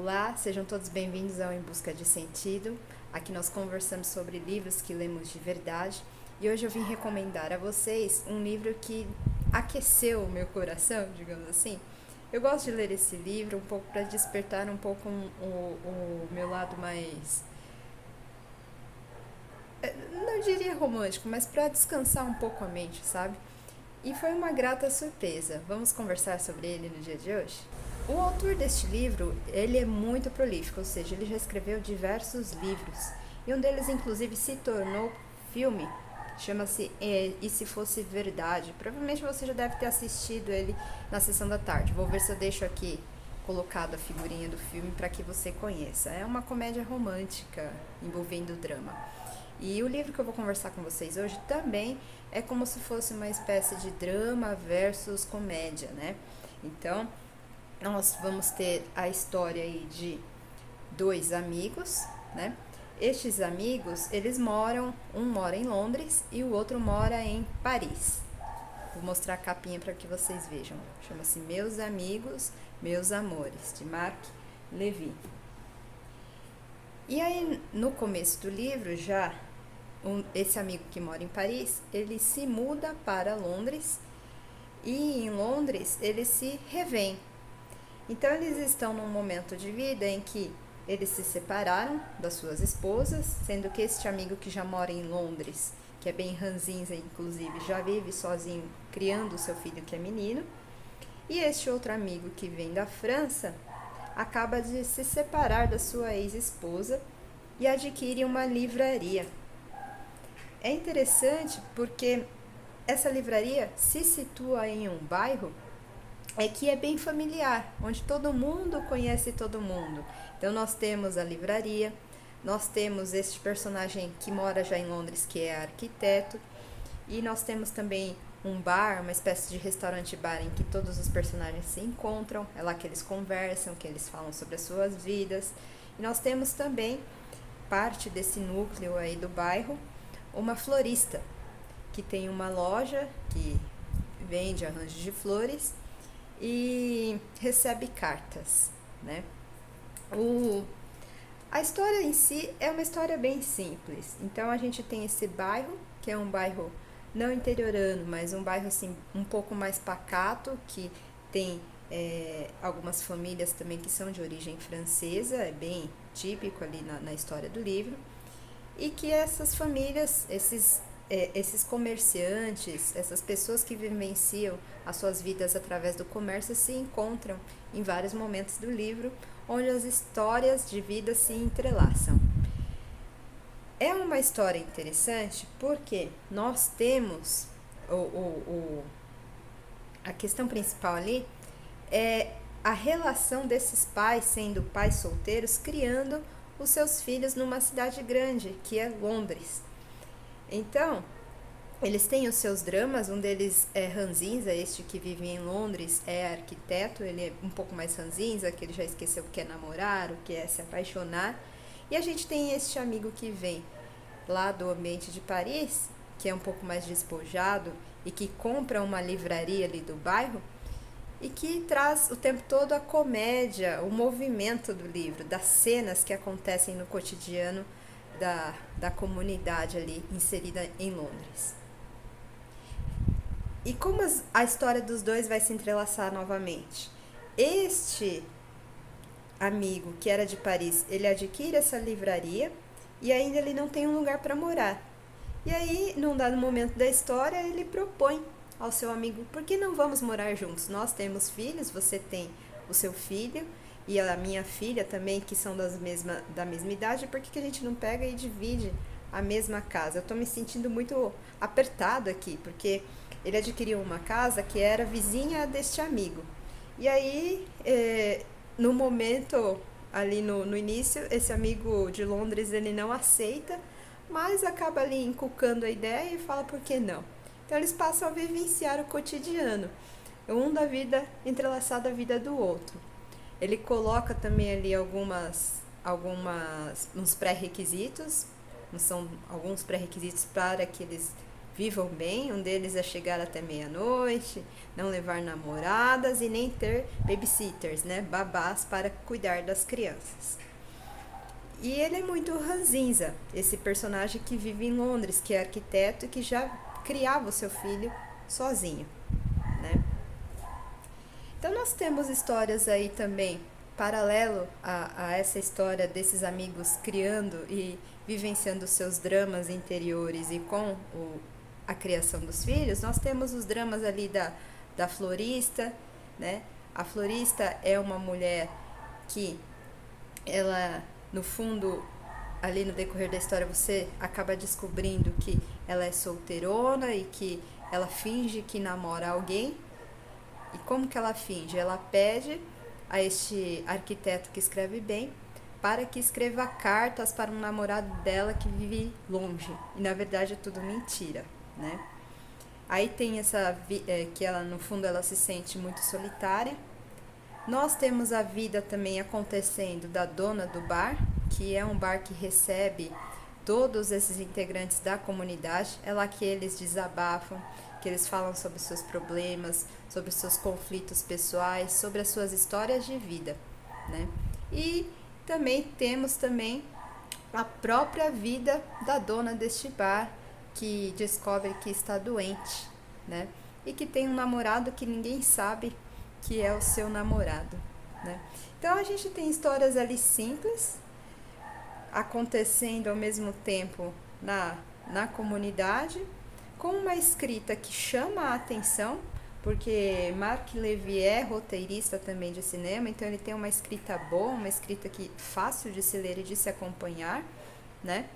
Olá, sejam todos bem-vindos ao Em Busca de Sentido. Aqui nós conversamos sobre livros que lemos de verdade e hoje eu vim recomendar a vocês um livro que aqueceu o meu coração, digamos assim. Eu gosto de ler esse livro um pouco para despertar um pouco o meu lado mais, não diria romântico, mas para descansar um pouco a mente, sabe? E foi uma grata surpresa. Vamos conversar sobre ele no dia de hoje? O autor deste livro, ele é muito prolífico, ou seja, ele já escreveu diversos livros. E um deles, inclusive, se tornou filme. Chama-se E Se Fosse Verdade. Provavelmente você já deve ter assistido ele na sessão da tarde. Vou ver se eu deixo aqui colocado a figurinha do filme para que você conheça. É uma comédia romântica envolvendo drama. E o livro que eu vou conversar com vocês hoje também é como se fosse uma espécie de drama versus comédia, né? Então, nós vamos ter a história aí de dois amigos, né? Estes amigos, eles moram, um mora em Londres e o outro mora em Paris. Vou mostrar a capinha para que vocês vejam. Chama-se Meus Amigos, Meus Amores, de Marc Levy. E aí, no começo do livro, já esse amigo que mora em Paris, ele se muda para Londres e em Londres eles se revêem. Então eles estão num momento de vida em que eles se separaram das suas esposas, sendo que este amigo que já mora em Londres, que é bem ranzinza inclusive, já vive sozinho criando o seu filho que é menino, e este outro amigo que vem da França acaba de se separar da sua ex-esposa e adquire uma livraria. É interessante porque essa livraria se situa em um bairro que é bem familiar, onde todo mundo conhece todo mundo. Então nós temos a livraria, nós temos este personagem que mora já em Londres, que é arquiteto, e nós temos também um bar, uma espécie de restaurante-bar em que todos os personagens se encontram, é lá que eles conversam, que eles falam sobre as suas vidas. E nós temos também, parte desse núcleo aí do bairro, uma florista, que tem uma loja que vende arranjos de flores e recebe cartas, né? A história em si é uma história bem simples. Então a gente tem esse bairro, que é um bairro não interiorano, mas um bairro assim um pouco mais pacato, que tem algumas famílias também que são de origem francesa, é bem típico ali na história do livro, e que essas famílias, esses comerciantes, essas pessoas que vivenciam as suas vidas através do comércio se encontram em vários momentos do livro, onde as histórias de vida se entrelaçam. É uma história interessante porque nós temos a questão principal ali é a relação desses pais, sendo pais solteiros, criando os seus filhos numa cidade grande, que é Londres. Então, eles têm os seus dramas, um deles é ranzinza, este que vive em Londres é arquiteto, ele é um pouco mais ranzinza, que ele já esqueceu o que é namorar, o que é se apaixonar. E a gente tem este amigo que vem lá do ambiente de Paris, que é um pouco mais despojado e que compra uma livraria ali do bairro e que traz o tempo todo a comédia, o movimento do livro, das cenas que acontecem no cotidiano da comunidade ali inserida em Londres. E como a história dos dois vai se entrelaçar novamente? Este amigo que era de Paris, ele adquire essa livraria e ainda ele não tem um lugar para morar. E aí, num dado momento da história, ele propõe ao seu amigo: por que não vamos morar juntos? Nós temos filhos, você tem o seu filho e a minha filha também, que são da mesma idade, por que a gente não pega e divide a mesma casa? Eu tô me sentindo muito apertado aqui, porque ele adquiriu uma casa que era vizinha deste amigo. E aí, no momento, ali no início, esse amigo de Londres, ele não aceita, mas acaba ali inculcando a ideia e fala por que não. Então eles passam a vivenciar o cotidiano, um da vida entrelaçado à vida do outro. Ele coloca também ali uns pré-requisitos, são alguns pré-requisitos para que eles vivam bem. Um deles é chegar até meia-noite, não levar namoradas e nem ter babysitters, né, babás para cuidar das crianças. E ele é muito ranzinza, esse personagem que vive em Londres, que é arquiteto e que já criava o seu filho sozinho, né? Então nós temos histórias aí também, paralelo a essa história desses amigos criando e vivenciando seus dramas interiores e com a criação dos filhos, nós temos os dramas ali da florista, né? A florista é uma mulher que ela, no fundo, ali no decorrer da história, você acaba descobrindo que ela é solteirona e que ela finge que namora alguém. E como que ela finge? Ela pede a este arquiteto que escreve bem para que escreva cartas para um namorado dela que vive longe. E na verdade é tudo mentira, né? Aí tem que ela, no fundo, ela se sente muito solitária. Nós temos a vida também acontecendo da dona do bar, que é um bar que recebe todos esses integrantes da comunidade. É lá que eles desabafam, que eles falam sobre seus problemas, sobre seus conflitos pessoais, sobre as suas histórias de vida, né? E também temos a própria vida da dona deste bar, que descobre que está doente, né? E que tem um namorado que ninguém sabe que é o seu namorado, né? Então a gente tem histórias ali simples, acontecendo ao mesmo tempo na comunidade, com uma escrita que chama a atenção, porque Marc Levy é roteirista também de cinema, então ele tem uma escrita boa, uma escrita que fácil de se ler e de se acompanhar, né?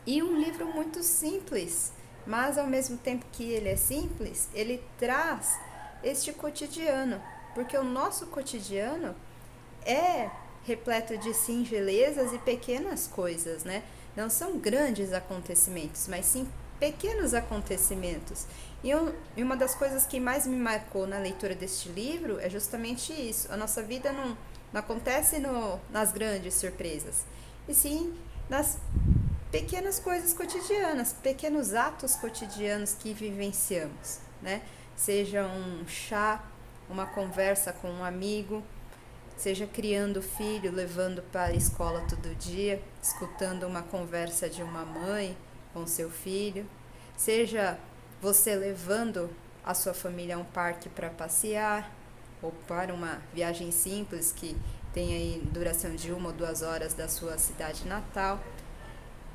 E um livro muito simples, mas ao mesmo tempo que ele é simples, ele traz este cotidiano, porque o nosso cotidiano é repleto de singelezas e pequenas coisas, né? Não são grandes acontecimentos, mas sim pequenos acontecimentos. E uma das coisas que mais me marcou na leitura deste livro é justamente isso. A nossa vida não acontece nas grandes surpresas, e sim nas pequenas coisas cotidianas, pequenos atos cotidianos que vivenciamos, né? Seja um chá, uma conversa com um amigo, seja criando filho, levando para a escola todo dia, escutando uma conversa de uma mãe com seu filho, seja você levando a sua família a um parque para passear, ou para uma viagem simples que tem aí duração de 1 ou 2 horas da sua cidade natal.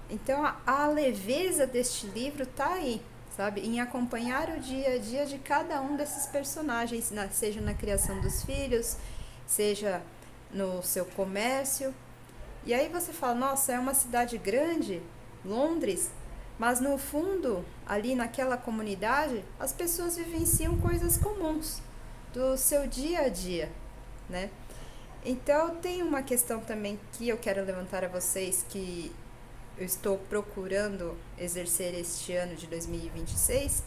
Então a leveza deste livro está aí, sabe? Em acompanhar o dia a dia de cada um desses personagens, seja na criação dos filhos, seja no seu comércio. E aí você fala, nossa, é uma cidade grande, Londres, mas no fundo, ali naquela comunidade, as pessoas vivenciam coisas comuns do seu dia a dia, né? Então tem uma questão também que eu quero levantar a vocês, que eu estou procurando exercer este ano de 2026,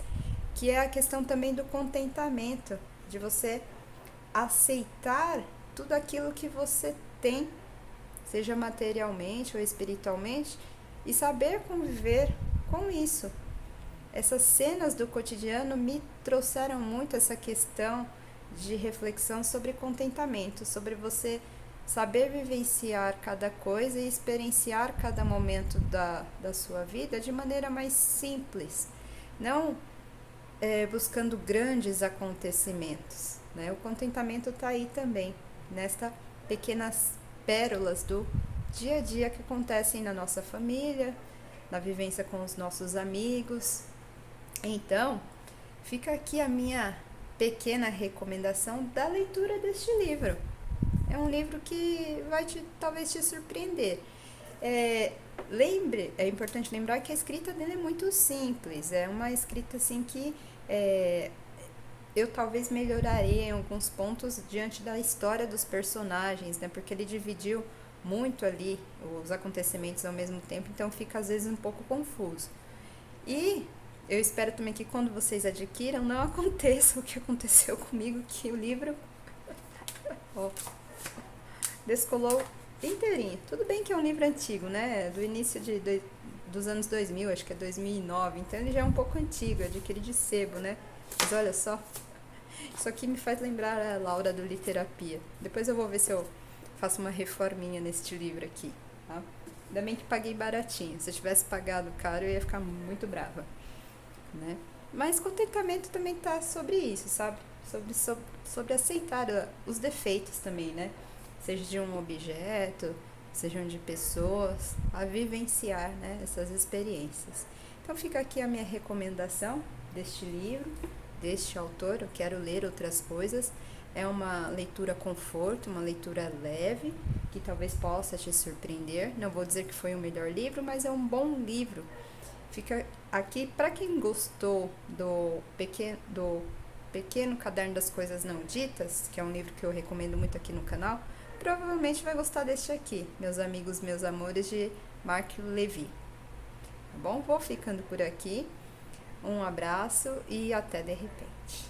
que é a questão também do contentamento, de você aceitar tudo aquilo que você tem, seja materialmente ou espiritualmente, e saber conviver com isso. Essas cenas do cotidiano me trouxeram muito essa questão de reflexão sobre contentamento, sobre você saber vivenciar cada coisa e experienciar cada momento da sua vida de maneira mais simples, não buscando grandes acontecimentos, né? O contentamento está aí também, nestas pequenas pérolas do dia a dia que acontecem na nossa família, na vivência com os nossos amigos. Então, fica aqui a minha pequena recomendação da leitura deste livro. É um livro que vai talvez te surpreender. É importante lembrar que a escrita dele é muito simples. É uma escrita assim que eu talvez melhoraria em alguns pontos diante da história dos personagens, né? Porque ele dividiu muito ali os acontecimentos ao mesmo tempo, então fica às vezes um pouco confuso. E eu espero também que quando vocês adquiram não aconteça o que aconteceu comigo, que o livro descolou inteirinho. Tudo bem que é um livro antigo, né? Do início de dos anos 2000, acho que é 2009, então ele já é um pouco antigo, adquiri de sebo, né? Mas olha só, isso aqui me faz lembrar a Laura do Literapia. Depois eu vou ver se eu faço uma reforminha neste livro aqui, tá? Ainda bem que paguei baratinho, se eu tivesse pagado caro eu ia ficar muito brava, né? Mas contentamento também tá sobre isso, sabe? Sobre aceitar os defeitos também, né? Seja de um objeto, sejam de pessoas, a vivenciar, né, essas experiências. Então fica aqui a minha recomendação deste livro, deste autor. Eu quero ler outras coisas. É uma leitura conforto, uma leitura leve, que talvez possa te surpreender. Não vou dizer que foi o melhor livro, mas é um bom livro. Fica aqui para quem gostou do Pequeno Caderno das Coisas Não Ditas, que é um livro que eu recomendo muito aqui no canal. Provavelmente vai gostar deste aqui, Meus Amigos, Meus Amores, de Mark Levy. Tá bom? Vou ficando por aqui. Um abraço e até de repente.